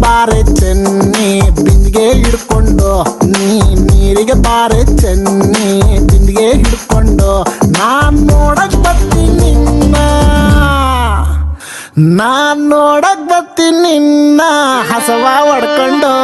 ಬಾರೆ ಚೆನ್ನಿ ಬಿಂದಿಗೆ ಹಿಡ್ಕೊಂಡು, ನೀರಿಗೆ ಬಾರೆ ಚೆನ್ನಿ ಬಿಂದಿಗೆ ಹಿಡ್ಕೊಂಡು, ನಾನ್ ನೋಡಕ್ ಬರ್ತೀನಿ ನಿನ್ನ, ನಾನ್ ನೋಡಕ್ ಬರ್ತೀನಿ ನಿನ್ನ ಹಸವ ಹೊಡ್ಕೊಂಡು.